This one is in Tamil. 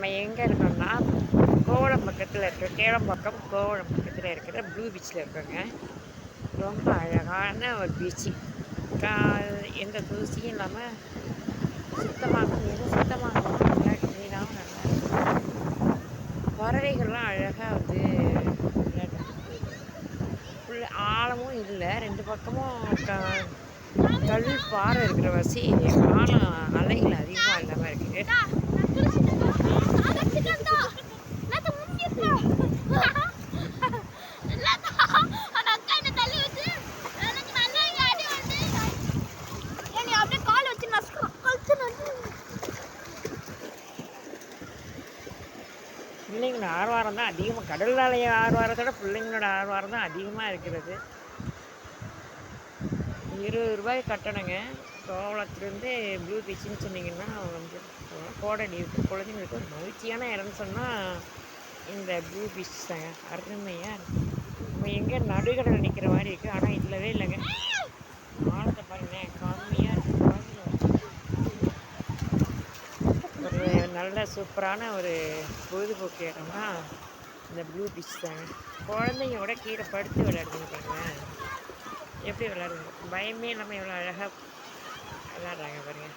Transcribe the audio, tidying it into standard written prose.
நம்ம எங்கே இருக்கோம்னா கோவளம் பக்கத்தில் இருக்கிற கேளம்பாக்கம் கோவளம் பக்கத்தில் இருக்கிற ப்ளூ பீச்சில் இருக்கோங்க. ரொம்ப அழகான ஒரு பீச்சு. கா எந்த தூசியும் இல்லாமல் சுத்தமாக மிக சுத்தமாக நல்லா க்ளீனாகவும் நல்லா இருக்கும். பறவைகள்லாம் அழகாக வந்து விளையாண்டுட்டு போகுது. ஃபுல் ஆழமும் இல்லை, ரெண்டு பக்கமும் கல் பாறை இருக்கிற வசி ஆழம் அலைகள் அதிகமாக இல்லாமல் இருக்குது. பிள்ளைங்களோட ஆர்வாரம் தான் அதிகமாக, கடல் அலை ஆர்வாரத்தோட பிள்ளைங்களோட ஆர்வாரம் தான் அதிகமாக இருக்கிறது. ரூ. 20 கட்டணுங்க. கோவளத்துலேருந்து ப்ளூ பீச்சுன்னு சொன்னீங்கன்னா வந்து கோடை நீர் குழந்தைங்களுக்கு ஒரு மகிழ்ச்சியான இடம்னு சொன்னால் இந்த ப்ளூ பீச் தாங்க. அருமையாக இருக்கும். நம்ம எங்கே நடுக்கடலில் நிற்கிற மாதிரி இருக்குது, ஆனால் இல்லவே இல்லைங்க. ஆழத்தை பாருங்களேன், கம்மியாக இருக்குது. ஒரு நல்ல சூப்பரான ஒரு பொழுதுபோக்கு இடம்னா இந்த ப்ளூ பீச் தாங்க. குழந்தைங்களோட கீழே படுத்து விளையாடுதுங்க பாருங்களேன், எப்படி விளையாடுங்க, பயமே இல்லாமல் எவ்வளோ அழகாக விளையாடுறாங்க பாருங்கள்.